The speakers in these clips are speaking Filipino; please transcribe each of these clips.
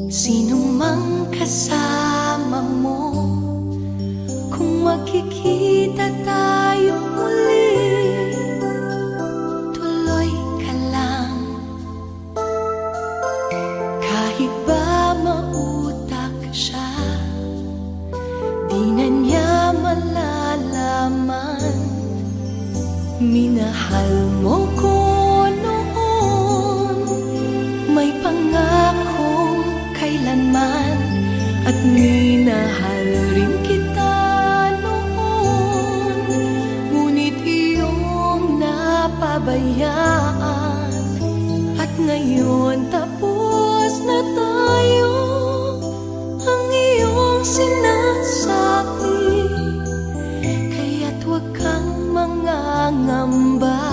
Sino mang kasama mo, kung magkikita tayo muli, tuloy ka lang. Kahit ba mautak siya, di na niya malalaman. Minahal mo ko noon, may pangakong kailanman, at minahal rin kita noon. Ngunit iyong napabayaan, at ngayon tapos na tayo. Ang iyong sinasabi, kaya't huwag kang mangangamba.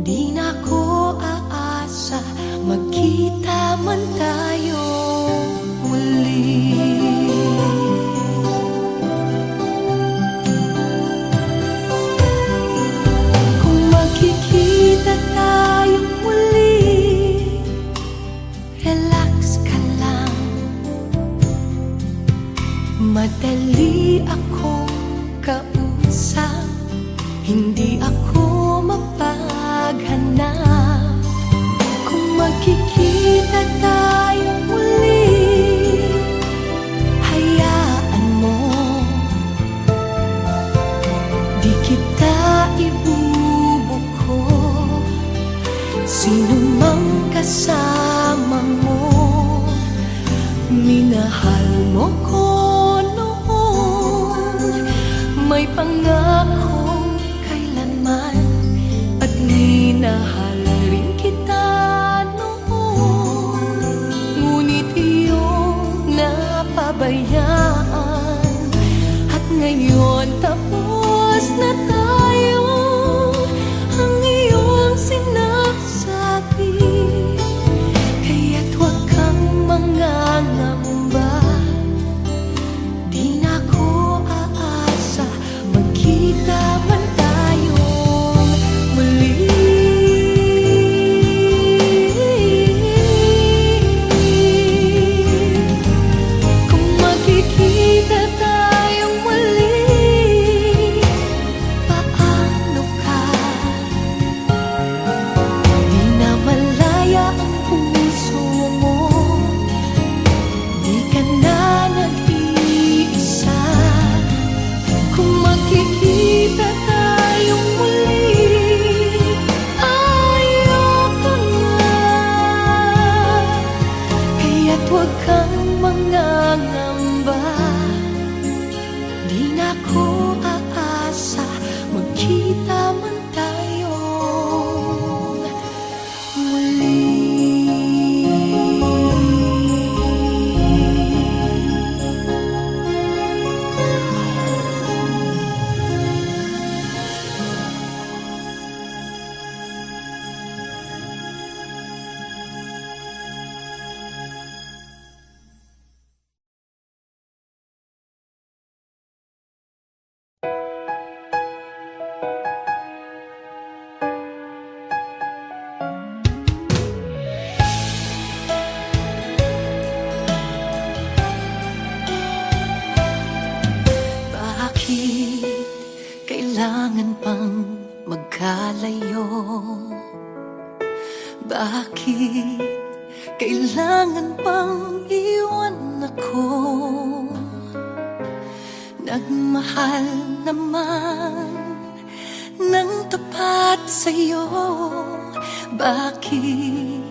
Di na ko aasa, magkita man tayo muli. Kung magkikita tayo muli, relax ka lang. Madali akong kausap, hindi ako mapaghanap. Kung magkikita tayo muli, hayaan mo, di kita ibubuko. Sino mang kasama mo, minahal mo ko noon, may pangakong kailanman, at minahal rin kita noon. Ngunit iyong napabayaan, at ngayon tapos na tayo. Ang iyong sinasabi, kaya't huwag kang mangangamba. Di na ko aasa, magkita man tayo muli. Kung magkikita tayong muli, paano ka? Di na malaya ang puso mo, di ka na nag-iisa. Kung magkikita tayong muli, ayoko na. Kaya't huwag kang mangangamba. Di na ko aasa, magkita man tayo muli. Bakit kailangan pang magkalayo? Bakit kailangan pang iwan ako? Nagmahal naman ng tapat sa'yo. Bakit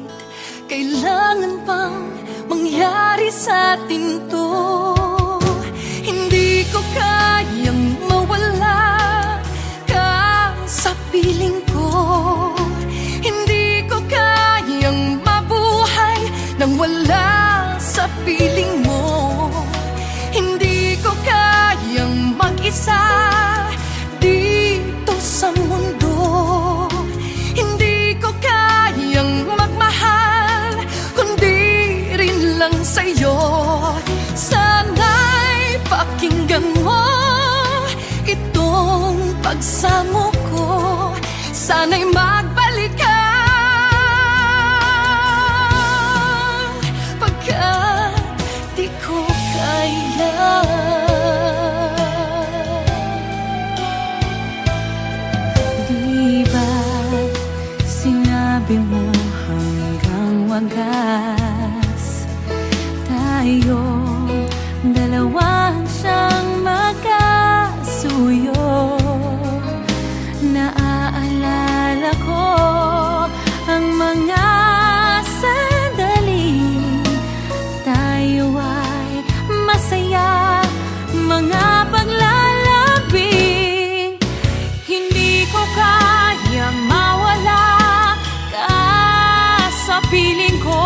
kailangan pang mangyari sa atin to? Hindi ko kayang mawala ka sa piling ko. Hindi ko kayang mabuhay nang wala sa piling mo. Hindi ko kayang mag-isa dito sa mundo. Hindi ko kayang magmahal kundi rin lang sa'yo. Sana'y pakinggan mo itong pagsamo ko. Sana'y magbalik ka. wagas. Tayong dalawang siyang magkasuyo. Naaalala ko ang mga sandali tayo ay masaya, mga paglalambing. Hindi ko kayang mawala ka sa piling ko.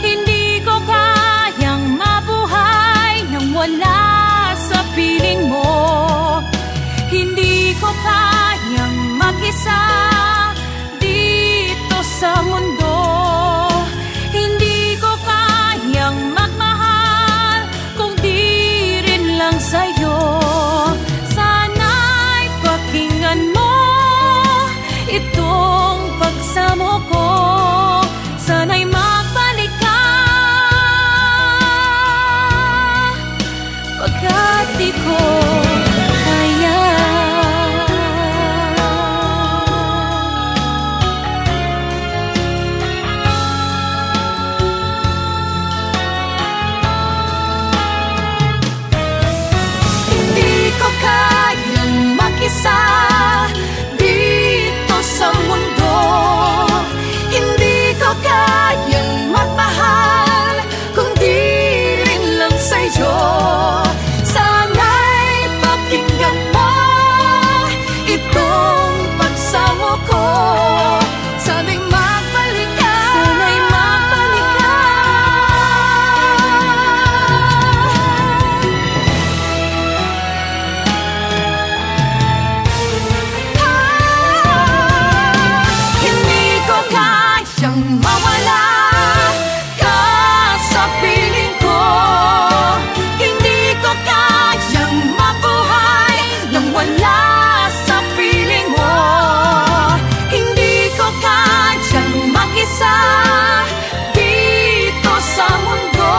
Hindi ko kayang mabuhay nang wala sa piling mo. Hindi ko kayang mag-isa dito sa mundo. Hindi ko kayang magmahal kung di rin lang sa'yo. Sana'y pakinggan mo itong pagsamo ko. Sana'y magbalik ka, pagkat di ko kaya. Hindi ko kayang mag-isa dito sa mundo. Hindi ko kayang magmahal kung di rin lang sa'yo. Sana'y pakinggan mo itong pagsamo ko. Sana'y magbalik ka, sana'y magbalik ka. Hindi ko kayang mawala ka sa piling ko. Hindi ko kayang mabuhay nang wala sa piling mo. Hindi ko kayang mag-isa dito sa mundo.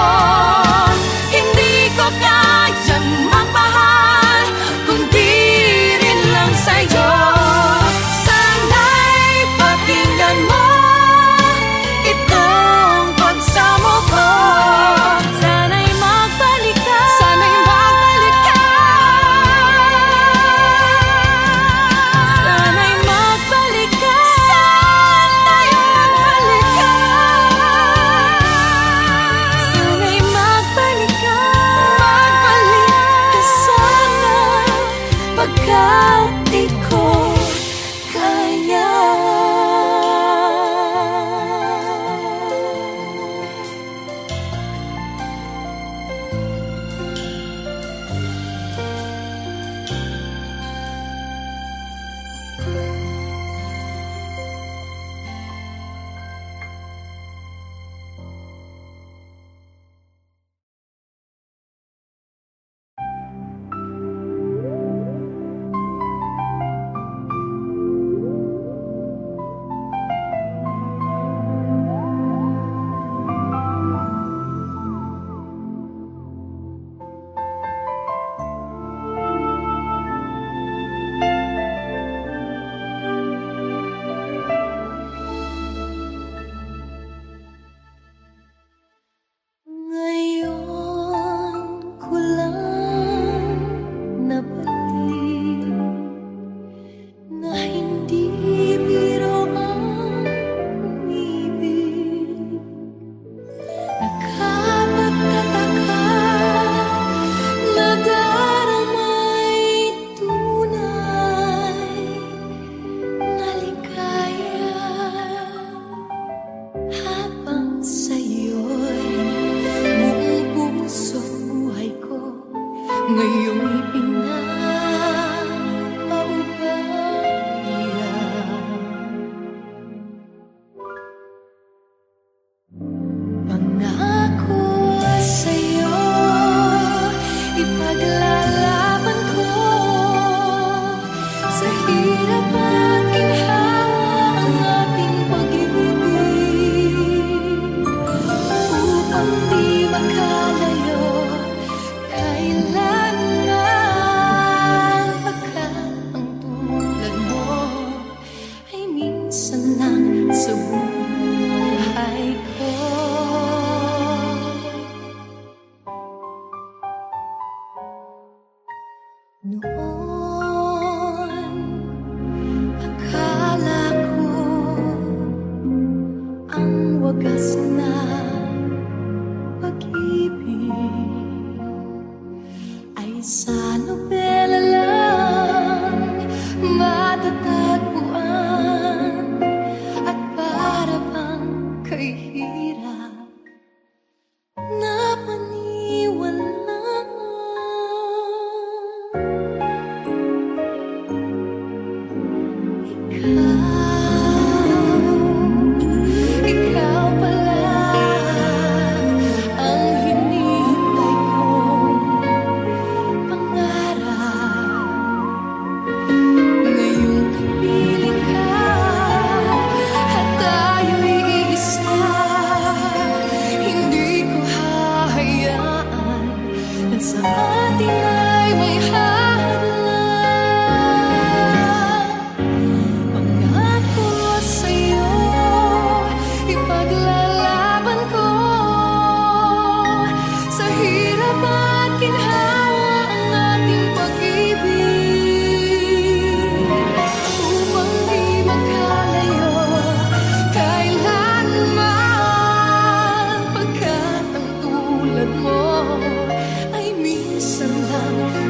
Hindi ko kayang magmahal kung di rin lang sa'yo. Sana'y pakinggan mo itong pagsamo ko. Sana'y magbalik ka, sana'y magbalik ka. Sana'y magbalik ka, sana'y magbalik ka. Sana'y magbalik ka, magbalik ka sana, pagkat di ko kaya. Ngayon ko lang nabalik na hindi biro ang umibig. Nakapagtataka na daramay tunay na ligaya habang sa'yo'y buong puso't buhay ko ngayon'y pinapaubaya. Pangako sa'yo, ipaglalaban ko sa hirap at ginhawa ang ating pag-ibig, upang di makalayo kailanman. wagas na pag-ibig ay sa nobela lang matatagpuan at para bang kay hirap na paniwalaan. Ikaw pala ang hinihintay kong pangarap. Ngayong kapiling ka at tayo'y iisa, hindi ko hahayaan na sa atin ay may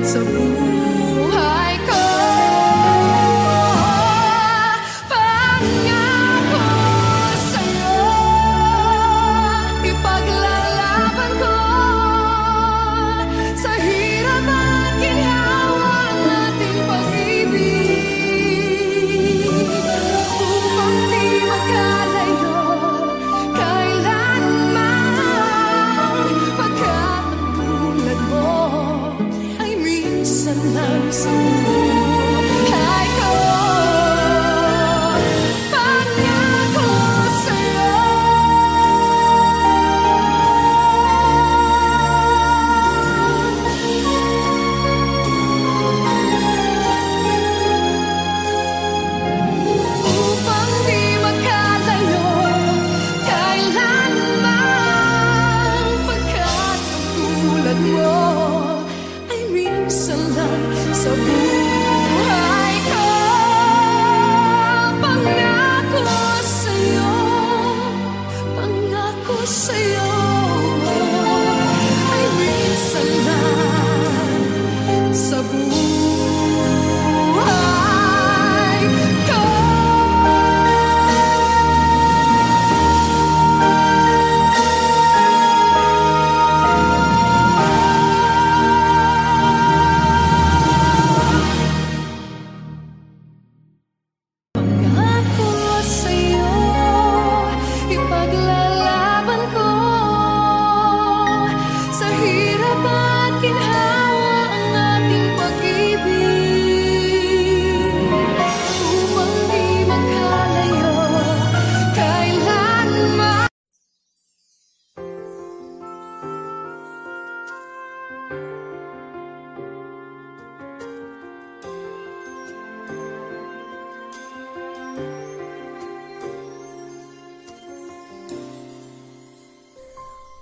sa buhay ko. Pangako sa'yo, ipaglalaban ko sa hirap at ginhawa ang ating pag-ibig, upang di magkalayo kailanman, pagkat ang tulad mo minsan lang sa buhay ko. Pangako sa'yo, upang di magkalayo kailanman, pagkat ang tulad mo minsan lang sa buhay ko. Pangako sa'yo, pangako sa'yo, ay minsan lang sa buhay ko.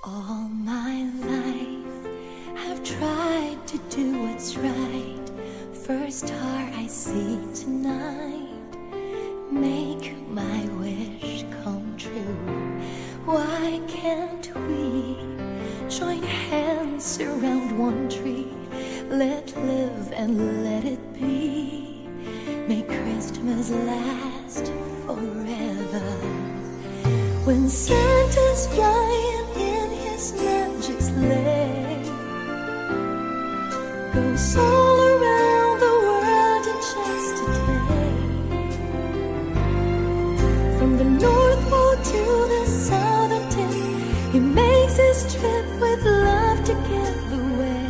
All my life I've tried to do what's right. First star I see tonight, make my wish come true. Why can't we join hands around one tree? Let live and let it be. Make Christmas last forever. When Santa's flying in his magic sleigh, goes all around the world in just a day. From the North Pole to the Southern Tip, he makes his trip with love to give away.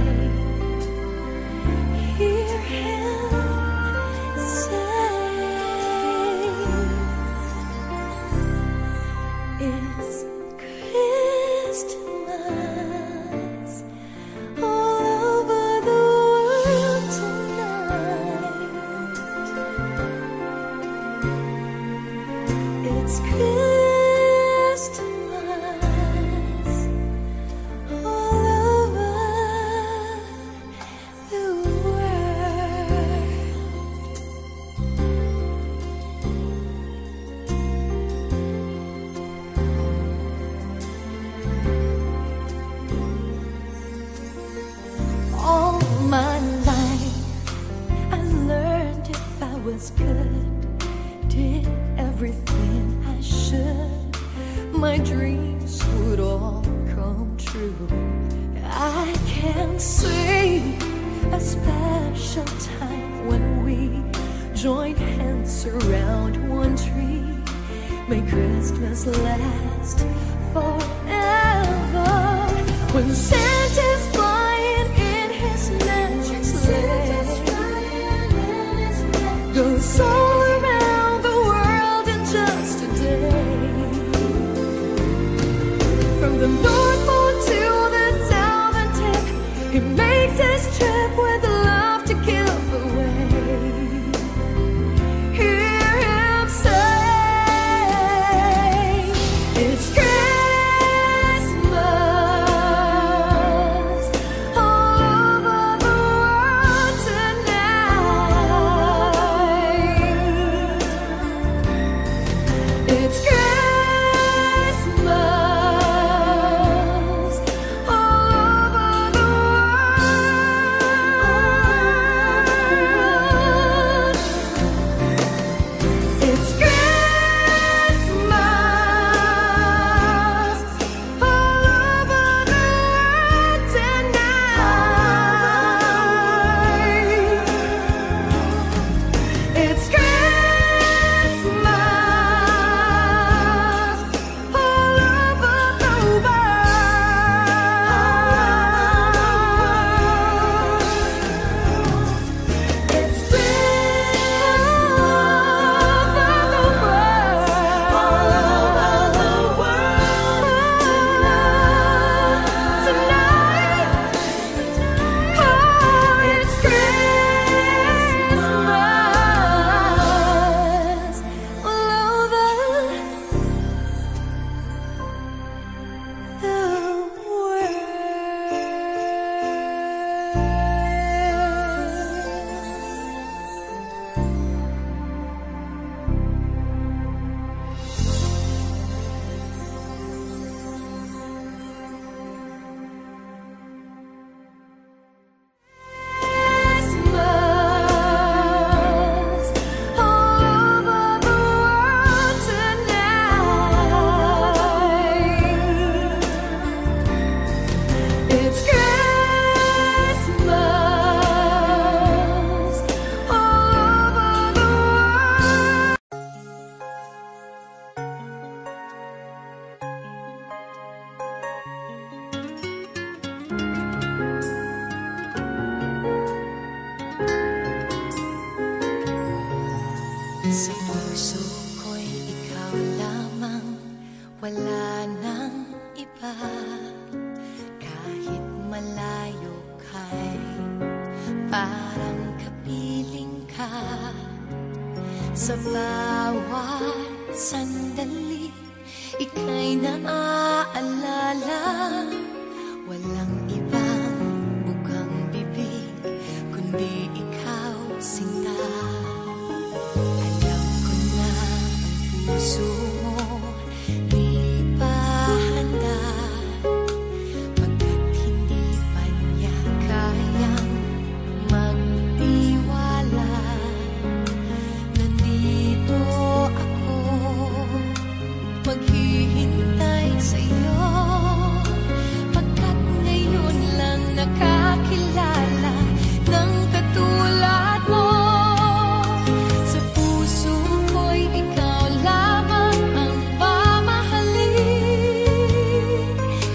Hear him say, it's Christmas all over the world tonight. It's Christmas true. I can see a special time when we join hands around one tree. May Christmas last forever. When Santa's flying in his magic sleigh, goes all around the world in just a day. From the North Pole to the Southern Tip, he makes his trip with love to give away. Hear him say, it's Christmas all over the world tonight. It's Christmas all over the world. It's Christmas all over the world tonight. It's Christmas all over the world. It's Sa puso ko'y ikaw lamang, wala nang iba. Kahit malayo ka'y parang kapiling ka. Sa bawat sandali, ika'y naaalala. Walang ibang bukang bibig, kundi ikaw sinta. Alam ko na ang puso mo di pa handa, pagkat hindi pa niya kayang magtiwala. Nandito ako, maghihintay sa'yo, pagkat ngayon lang nakakilala ng katulad mo. Sa puso ko'y ikaw lamang ang mamahalin,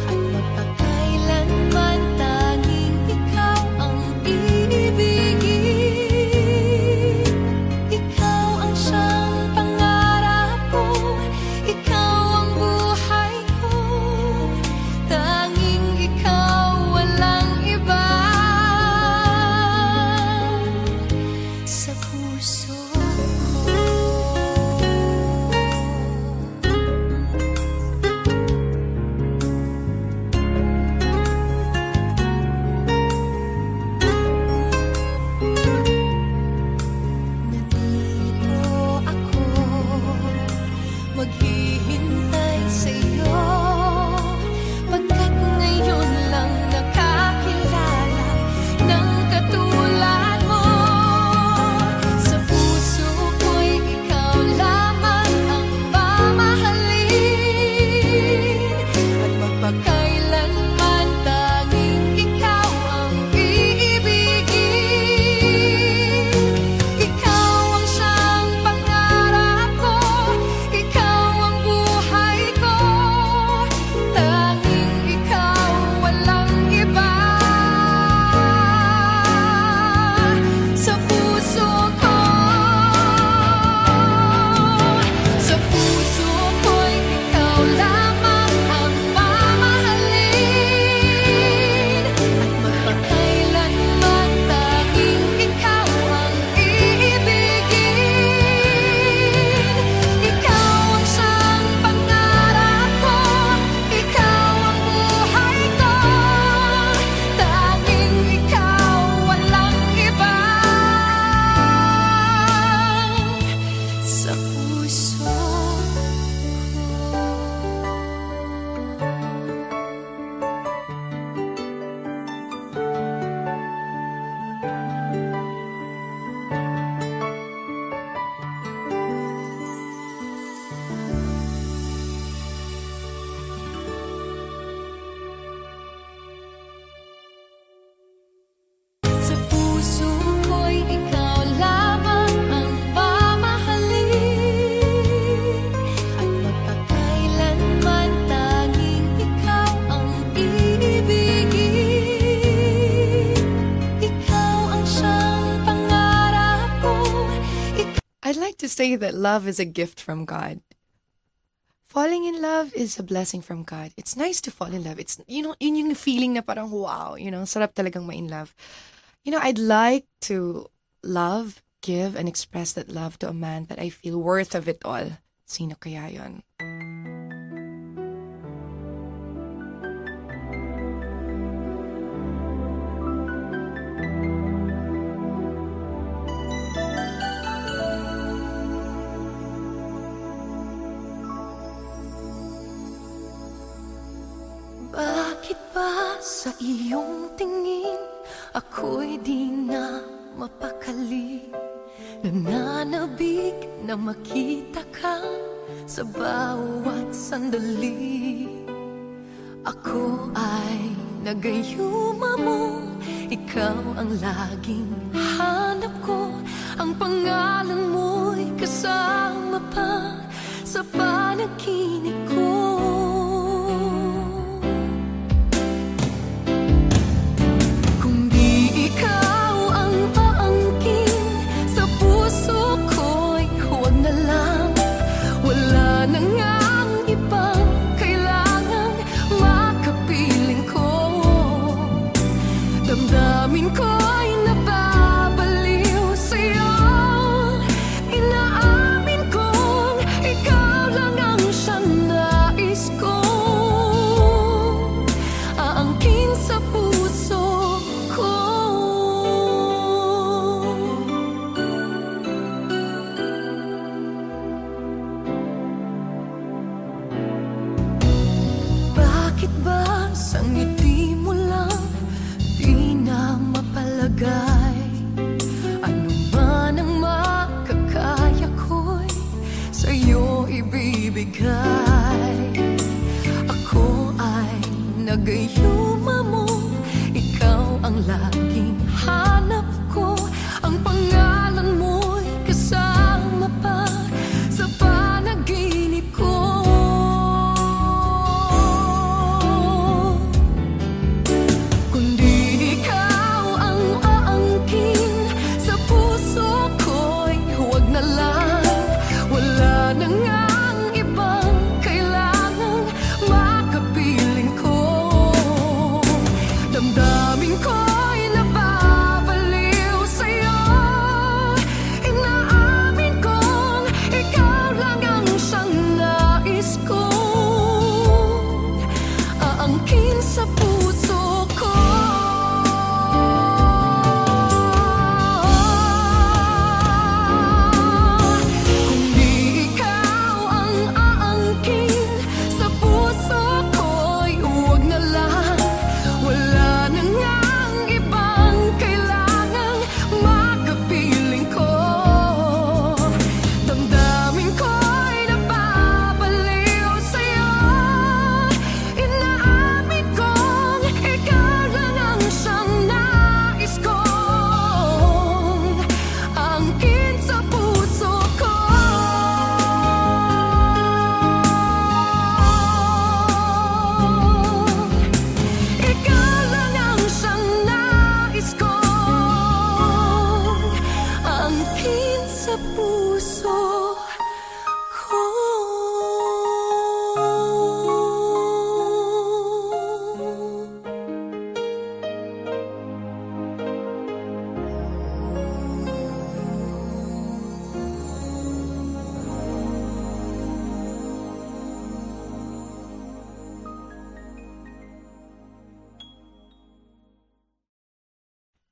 at magpakailanman tanging ikaw ang iibigin. Ikaw ang siyang pangarap ko, ikaw ang buhay ko, tanging ikaw, walang iba. Sa puso ko, nandito ako, maghihintay sa'yo, pagkat ngayon lang nakakilala ng katulad mo. Sa puso ko'y ikaw lamang ang mamahalin, at magpakailanman say that love is a gift from God. Falling in love is a blessing from God. It's nice to fall in love. It's, yun yung feeling na parang wow, sarap talagang ma-in love. I'd like to love, give, and express that love to a man that I feel worth of it all. Sino kaya yun? Bakit ba sa iyong tingin ako'y di na mapakali? Nananabik na makita ka sa bawat sandali. Ako ay nagayuma mo, ikaw ang laging hanap ko. Ang pangalan mo'y kasama pa sa panaginip ko. Damdamin ko'y nababaliw sa'yo. Inaamin kong ikaw lang ang siyang nais ko. Aangkin sa puso ko. Bakit ba sa ngiti mo lang ano man ang makakaya ko'y sa'yo ibibigay. Ako ay nagayuma mo, ikaw ang laging hanap ko. Ang pangalan mo'y kasama pa sa panaginip ko.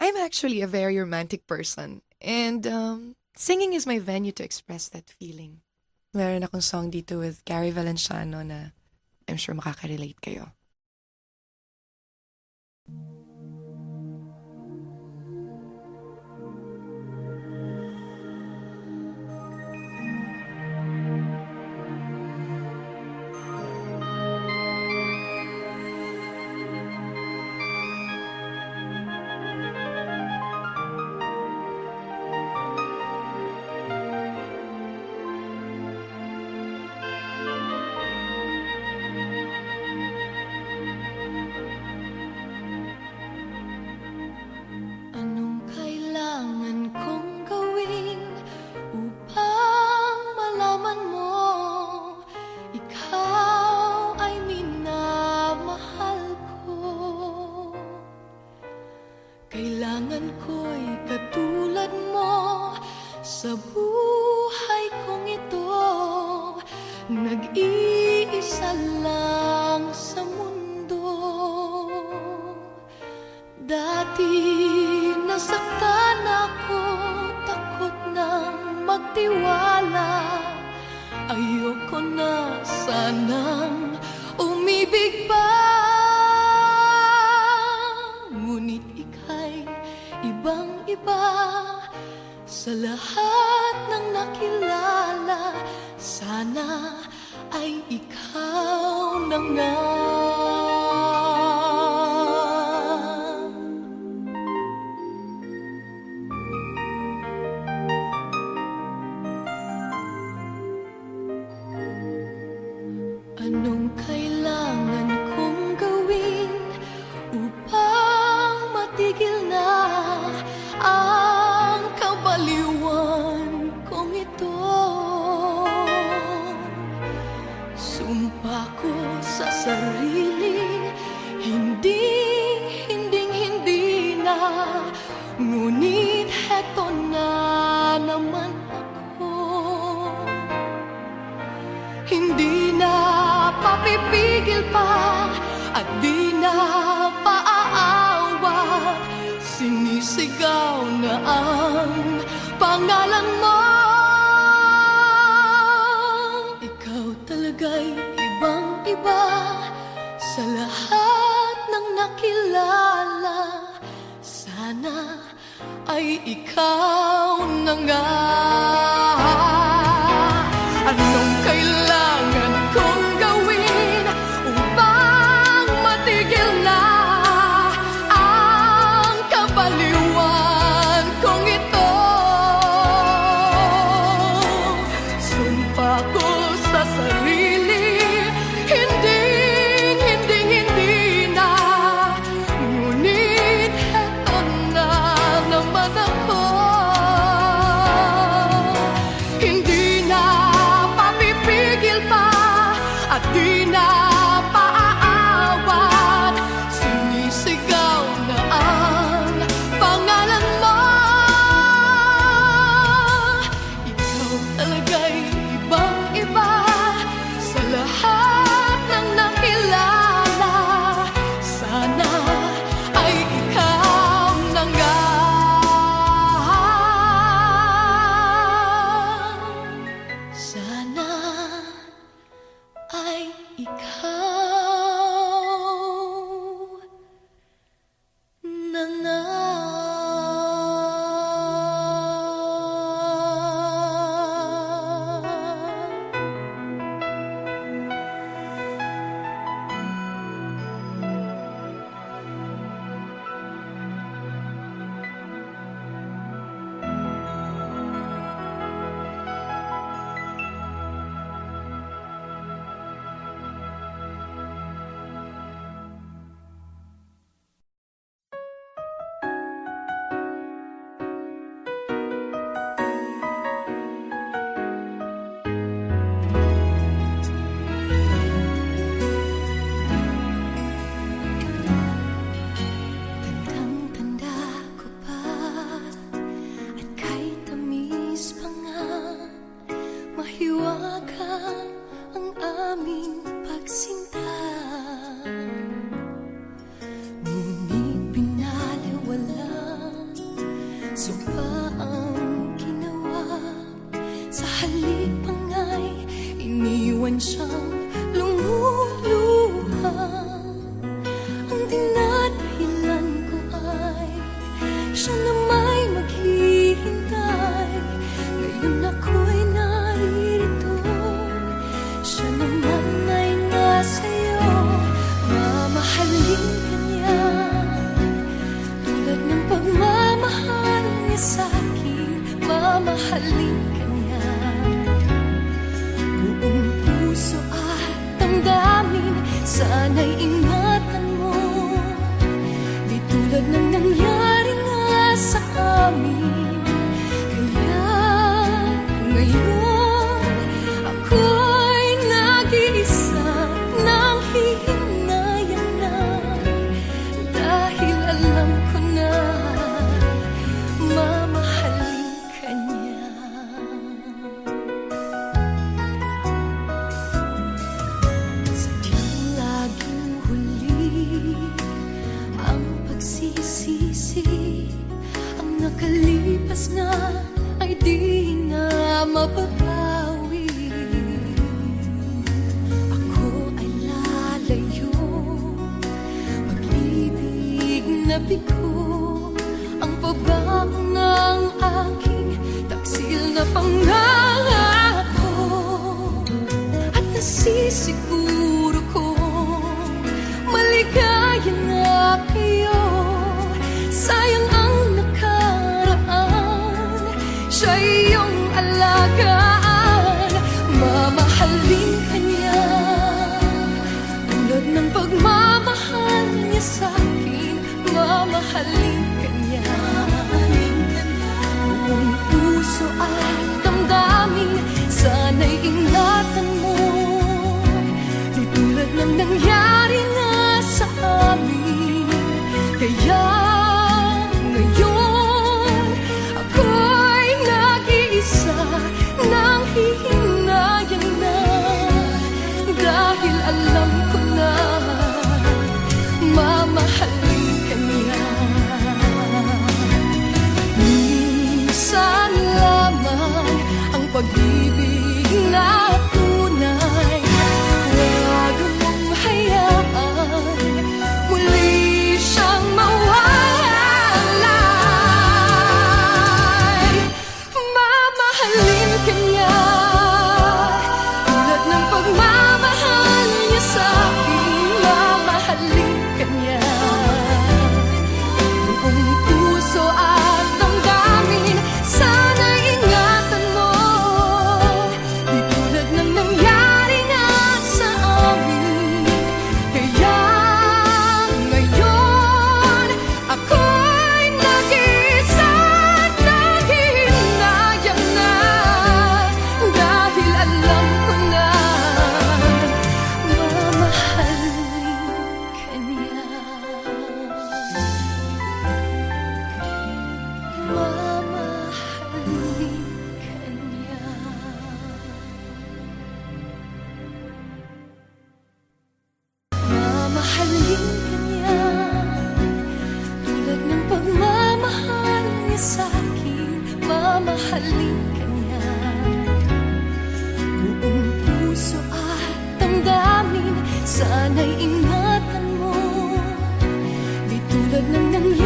I'm actually a very romantic person. And singing is my venue to express that feeling. Meron akong song dito with Gary Valenciano na I'm sure makaka-relate kayo. Sa buhay kong ito, nag-iisa lang sa mundo. Dati nasaktan ako, takot nang magtiwala. Ayoko na sanang umibig pa. Ngunit ika'y ibang-iba sa lahat ng nakilala. Sana ay ikaw na nga. Anong kailangan kong gawin upang matigil na ang kabaliwan kong ito? Sumpa ko sa sarili, hindi na. Ngunit heto na naman ako. Hindi na papipigil pa at di na paaawat. Sinisigaw na ang pangalan mo. Ikaw talaga'y ibang-iba sa lahat ng nakilala. Sana ay ikaw na nga. Anong kailangan kong gawin upang matigil na ang kabaliwan kong ito? Sumpa ko sa sarili, hindi na. Ngunit heto na naman ako. Hindi na papipigil pa at di na paaawat. Sinisigaw na ang pangalan mo. Ikaw talaga'y ibang-iba sa lahat ng nakilala. Sana ay ikaw na nga. Sana ay ikaw na nga. Tandang-tanda ko pa at kahit tamis pa nga, mahiwaga ang aming pagsinta. Ngunit pinaliwalang sumpa ang ginawa. Sa halip pa nga'y iniwan siyang lumuluha. Ang dinadahilan ko ay siya na may maghihintay. Ngayon ako'y naririto, siya naman ay nasa'yo. Mamahalin ka niya tulad ng pagmamahal niya sa'kin. Mamahalin ka niya buong puso at damdamin. Sana'y ingatan mo, di tulad ng nangyari nga sa amin. Kaya ngayon ako'y nag-iisa nang hihinayan na, dahil alam ko na mamahalin ka niya. mapapawi. Ako ay lalayo, pag-ibig na bigo, ang babak ng aking taksil na pangako. At nasisiguro ko maligaya na kayo. Sayang ang nakaraan, siya iyong alagaan. Mamahalin ka niya tulad ng pagmamahal niya sa'kin. Mamahalin ka niya buong puso at damdamin. Sana'y ingatan mo, di tulad ng nangyari nga sa amin. Kaya ngayon ako'y nag-iisa, nang hihinayan na, dahil alam ko na mamahalin ka niya. Minsan lamang ang pag-ibig na tunay, huwag mong hayaan muli siyang mawalay. Mamahalin ka niya tulad ng pagmamahal niya sa'kin. Mamahalin ka niya buong puso at damdamin. Sana'y ingatan mo, di tulad ng nangyari nga sa amin. Kaya ngayon ako'y nag-iisa, nanghihinayang na, dahil alam ko na mamahalin ka niya. Mamahalin ka niya. Mamahalin ka niya tulad ng pagmamahal niya sa'kin. Mamahalin